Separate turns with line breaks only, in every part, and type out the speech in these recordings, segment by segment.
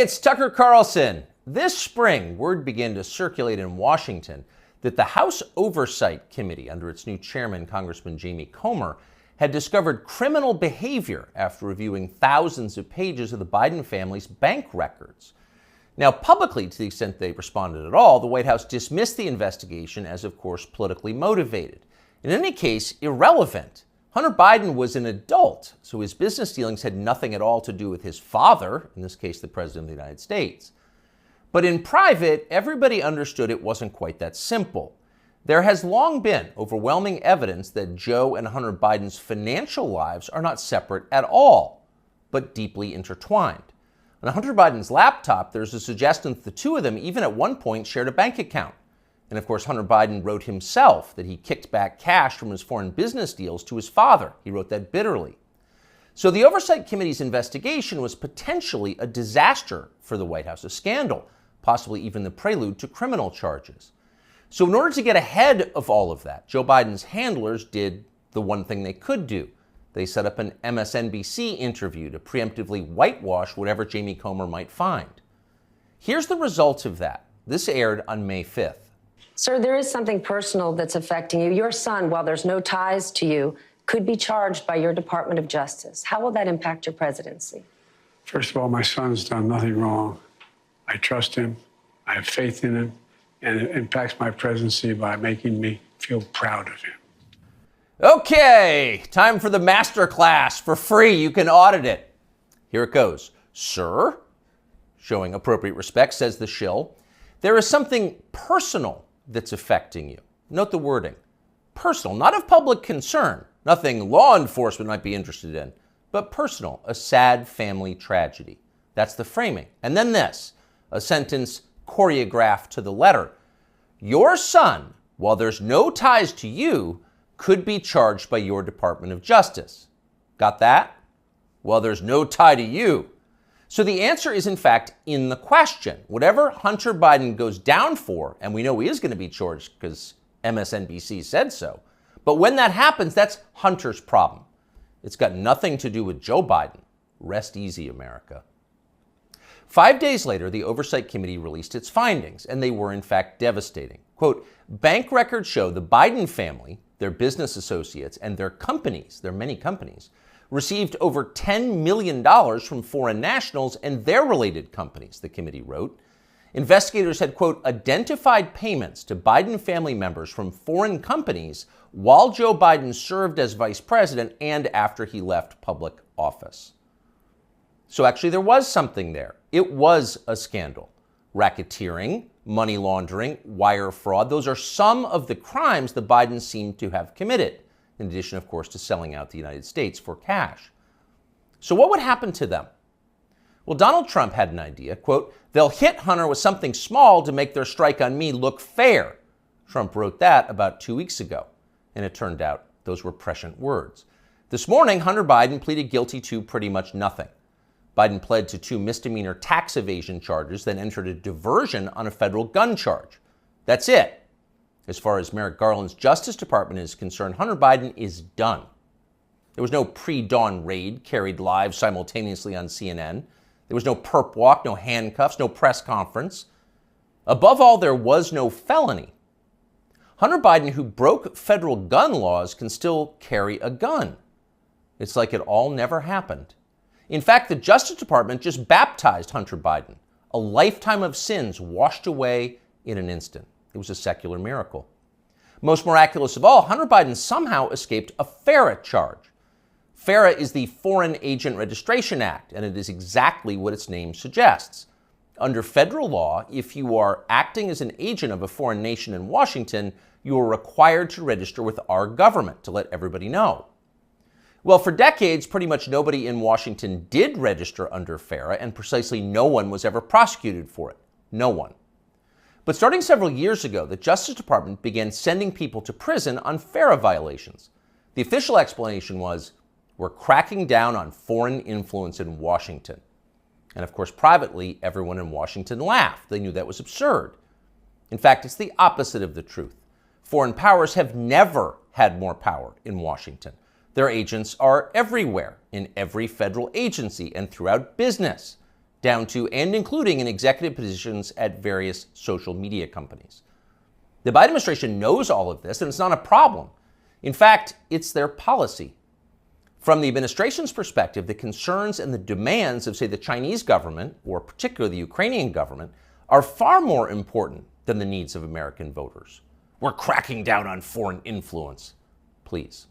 it's Tucker Carlson. This spring, word began to circulate in Washington that the House Oversight Committee, under its new chairman, Congressman Jamie Comer, had discovered criminal behavior after reviewing thousands of pages of the Biden family's bank records. Now, publicly, to the extent they responded at all, the White House dismissed the investigation as, of course, politically motivated. In any case, irrelevant. Hunter Biden was an adult, so his business dealings had nothing at all to do with his father, in this case, the President of the United States. But in private, everybody understood it wasn't quite that simple. There has long been overwhelming evidence that Joe and Hunter Biden's financial lives are not separate at all, but deeply intertwined. On Hunter Biden's laptop, there's a suggestion that the two of them even at one point shared a bank account. And of course, Hunter Biden wrote himself that he kicked back cash from his foreign business deals to his father. He wrote that bitterly. So the Oversight Committee's investigation was potentially a disaster for the White House, a scandal, possibly even the prelude to criminal charges. So in order to get ahead of all of that, Joe Biden's handlers did the one thing they could do. They set up an MSNBC interview to preemptively whitewash whatever Jamie Comer might find. Here's the result of that. This aired on May 5th.
Sir, there is something personal that's affecting you. Your son, while there's no ties to you, could be charged by your Department of Justice. How will that impact your presidency?
First of all, my son's done nothing wrong. I trust him. I have faith in him. And it impacts my presidency by making me feel proud of him.
Okay, time for the master class for free. You can audit it. Here it goes. Sir, showing appropriate respect, says the shill, there is something personal that's affecting you. Note the wording. Personal, not of public concern, nothing law enforcement might be interested in, but personal, a sad family tragedy. That's the framing. And then this, a sentence choreographed to the letter. Your son, while there's no ties to you, could be charged by your Department of Justice. Got that? Well, there's no tie to you. So the answer is, in fact, in the question. Whatever Hunter Biden goes down for, and we know he is going to be charged because MSNBC said so, but when that happens, that's Hunter's problem. It's got nothing to do with Joe Biden. Rest easy, America. 5 days later, the Oversight Committee released its findings, and they were, in fact, devastating. Quote, bank records show the Biden family, their business associates, and their companies, their many companies, received over $10 million from foreign nationals and their related companies, the committee wrote. Investigators had, quote, identified payments to Biden family members from foreign companies while Joe Biden served as vice president and after he left public office. So actually there was something there. It was a scandal. Racketeering, money laundering, wire fraud, those are some of the crimes the Bidens seem to have committed, in addition, of course, to selling out the United States for cash. So what would happen to them? Well, Donald Trump had an idea, quote, they'll hit Hunter with something small to make their strike on me look fair. Trump wrote that about 2 weeks ago, and it turned out those were prescient words. This morning, Hunter Biden pleaded guilty to pretty much nothing. Biden pled to 2 misdemeanor tax evasion charges, then entered a diversion on a federal gun charge. That's it. As far as Merrick Garland's Justice Department is concerned, Hunter Biden is done. There was no pre-dawn raid carried live simultaneously on CNN. There was no perp walk, no handcuffs, no press conference. Above all, there was no felony. Hunter Biden, who broke federal gun laws, can still carry a gun. It's like it all never happened. In fact, the Justice Department just baptized Hunter Biden, a lifetime of sins washed away in an instant. It was a secular miracle. Most miraculous of all, Hunter Biden somehow escaped a FARA charge. FARA is the Foreign Agent Registration Act, and it is exactly what its name suggests. Under federal law, if you are acting as an agent of a foreign nation in Washington, you are required to register with our government to let everybody know. Well, for decades, pretty much nobody in Washington did register under FARA, and precisely no one was ever prosecuted for it. No one. But starting several years ago, the Justice Department began sending people to prison on FARA violations. The official explanation was, we're cracking down on foreign influence in Washington. And of course, privately, everyone in Washington laughed. They knew that was absurd. In fact, it's the opposite of the truth. Foreign powers have never had more power in Washington. Their agents are everywhere, in every federal agency and throughout business. down to and including in executive positions at various social media companies. The Biden administration knows all of this, and it's not a problem. In fact, it's their policy. From the administration's perspective, the concerns and the demands of, say, the Chinese government, or particularly the Ukrainian government, are far more important than the needs of American voters. We're cracking down on foreign influence. Please.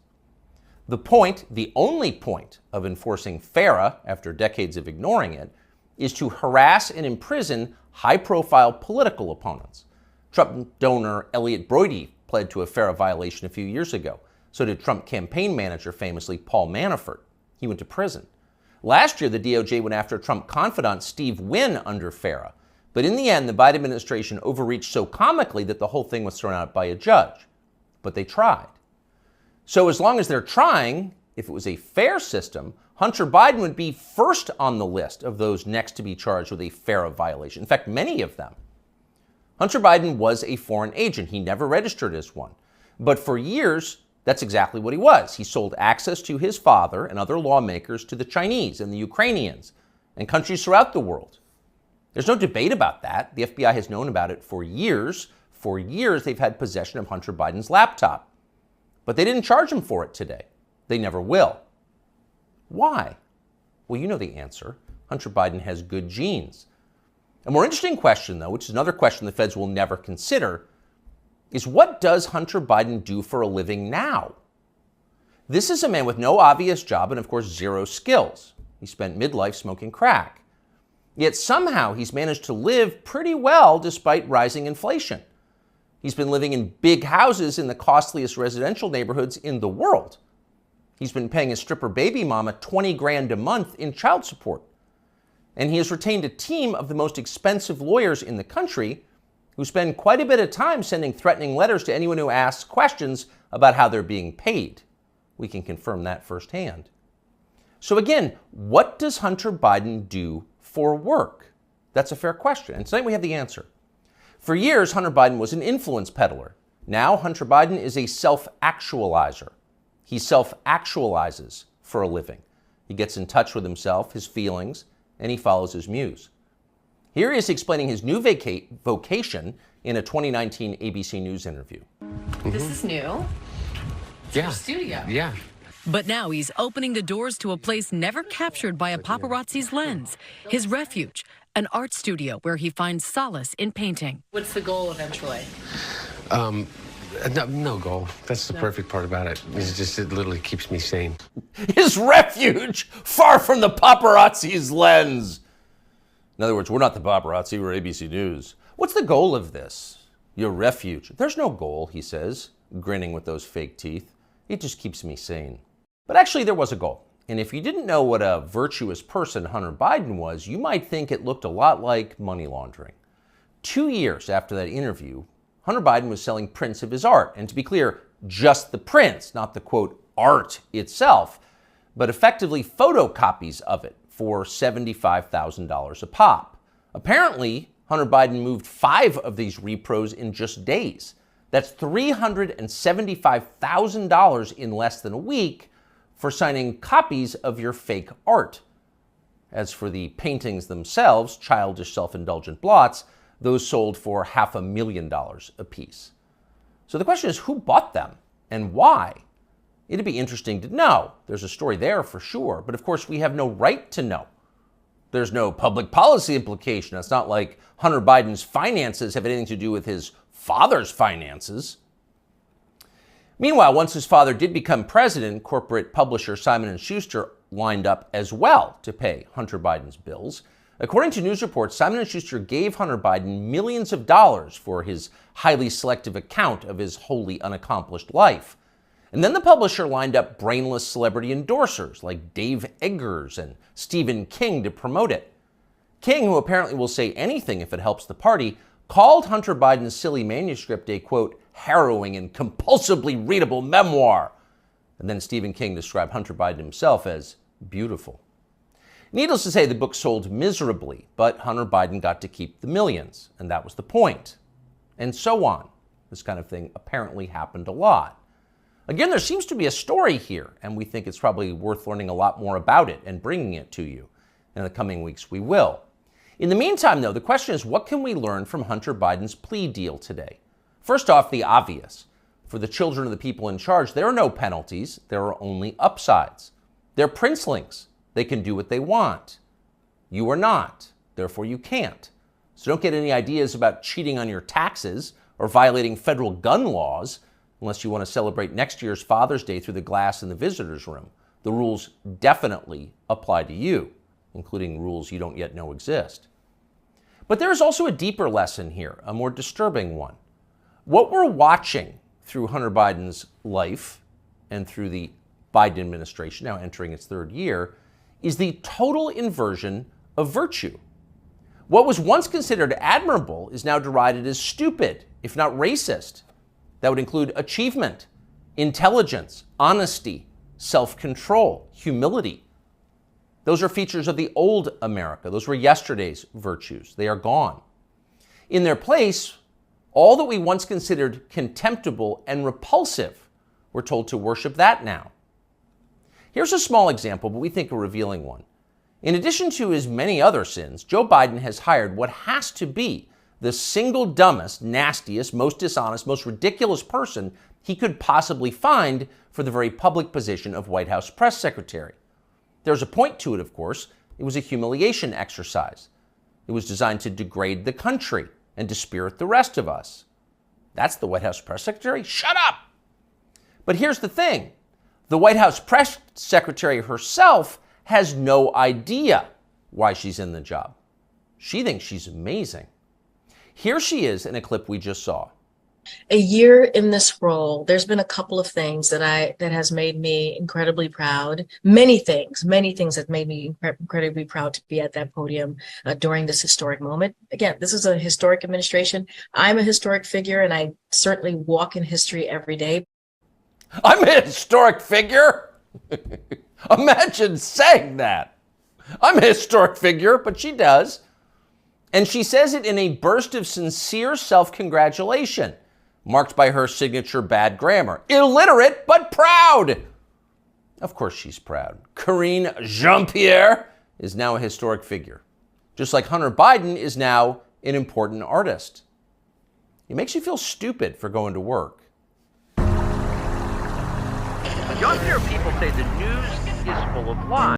The point, the only point of enforcing FARA, after decades of ignoring it, is to harass and imprison high-profile political opponents. Trump donor Elliot Brody pled to a FARA violation a few years ago. So did Trump campaign manager, famously Paul Manafort. He went to prison. Last year, the DOJ went after Trump confidant Steve Wynn under FARA. But in the end, the Biden administration overreached so comically that the whole thing was thrown out by a judge. But they tried. So as long as they're trying, if it was a fair system, Hunter Biden would be first on the list of those next to be charged with a FARA violation. In fact, many of them. Hunter Biden was a foreign agent. He never registered as one. But for years, that's exactly what he was. He sold access to his father and other lawmakers to the Chinese and the Ukrainians and countries throughout the world. There's no debate about that. The FBI has known about it for years. For years, they've had possession of Hunter Biden's laptop. But they didn't charge him for it today. They never will. Why? Well, you know the answer. Hunter Biden has good genes. A more interesting question, though, which is another question the feds will never consider, is what does Hunter Biden do for a living now? This is a man with no obvious job and, of course, zero skills. He spent midlife smoking crack. Yet somehow he's managed to live pretty well despite rising inflation. He's been living in big houses in the costliest residential neighborhoods in the world. He's been paying his stripper baby mama $20,000 a month in child support. And he has retained a team of the most expensive lawyers in the country who spend quite a bit of time sending threatening letters to anyone who asks questions about how they're being paid. We can confirm that firsthand. So again, what does Hunter Biden do for work? That's a fair question, and tonight we have the answer. For years, Hunter Biden was an influence peddler. Now, Hunter Biden is a self-actualizer. He self-actualizes for a living. He gets in touch with himself, his feelings, and he follows his muse. Here he is explaining his new vocation in a 2019 ABC News interview.
This is new. It's your studio.
Yeah.
But now he's opening the doors to a place never captured by a paparazzi's lens, his refuge, an art studio where he finds solace in painting.
What's the goal eventually?
No goal. That's the perfect part about it. It's just, it literally keeps me sane.
His refuge, far from the paparazzi's lens. In other words, we're not the paparazzi, we're ABC News. What's the goal of this? Your refuge. There's no goal, he says, grinning with those fake teeth. It just keeps me sane. But actually, there was a goal. And if you didn't know what a virtuous person Hunter Biden was, you might think it looked a lot like money laundering. 2 years after that interview, Hunter Biden was selling prints of his art. And to be clear, just the prints, not the, quote, art itself, but effectively photocopies of it for $75,000 a pop. Apparently, Hunter Biden moved 5 of these repros in just days. That's $375,000 in less than a week for signing copies of your fake art. As for the paintings themselves, childish self-indulgent blots, those sold for $500,000 apiece. So the question is, who bought them and why? It'd be interesting to know. There's a story there for sure, but of course we have no right to know. There's no public policy implication. It's not like Hunter Biden's finances have anything to do with his father's finances. Meanwhile, once his father did become president, corporate publisher Simon & Schuster lined up as well to pay Hunter Biden's bills. According to news reports, Simon & Schuster gave Hunter Biden millions of dollars for his highly selective account of his wholly unaccomplished life. And then the publisher lined up brainless celebrity endorsers like Dave Eggers and Stephen King to promote it. King, who apparently will say anything if it helps the party, called Hunter Biden's silly manuscript a, quote, harrowing and compulsively readable memoir. And then Stephen King described Hunter Biden himself as beautiful. Needless to say, the book sold miserably, but Hunter Biden got to keep the millions, and that was the point. And so on. This kind of thing apparently happened a lot. Again, there seems to be a story here, and we think it's probably worth learning a lot more about it and bringing it to you. In the coming weeks, we will. In the meantime, though, the question is, what can we learn from Hunter Biden's plea deal today? First off, the obvious. For the children of the people in charge, there are no penalties. There are only upsides. They're princelings. They can do what they want. You are not. Therefore, you can't. So don't get any ideas about cheating on your taxes or violating federal gun laws unless you want to celebrate next year's Father's Day through the glass in the visitor's room. The rules definitely apply to you, including rules you don't yet know exist. But there is also a deeper lesson here, a more disturbing one. What we're watching through Hunter Biden's life and through the Biden administration, now entering its third year, is the total inversion of virtue. What was once considered admirable is now derided as stupid, if not racist. That would include achievement, intelligence, honesty, self-control, humility. Those are features of the old America. Those were yesterday's virtues. They are gone. In their place, all that we once considered contemptible and repulsive, we're told to worship that now. Here's a small example, but we think a revealing one. In addition to his many other sins, Joe Biden has hired what has to be the single dumbest, nastiest, most dishonest, most ridiculous person he could possibly find for the very public position of White House press secretary. There's a point to it, of course. It was a humiliation exercise. It was designed to degrade the country and dispirit the rest of us. That's the White House press secretary? Shut up! But here's the thing. The White House press secretary herself has no idea why she's in the job. She thinks she's amazing. Here she is in a clip we just saw.
A year in this role, there's been a couple of things that has made me incredibly proud. Many things that made me incredibly proud to be at that podium during this historic moment. Again, this is a historic administration. I'm a historic figure, and I certainly walk in history every day.
I'm a historic figure? Imagine saying that. I'm a historic figure, but she does. And she says it in a burst of sincere self-congratulation, marked by her signature bad grammar. Illiterate, but proud. Of course she's proud. Karine Jean-Pierre is now a historic figure, just like Hunter Biden is now an important artist. It makes you feel stupid for going to work.
You often hear people say the news is full of lies.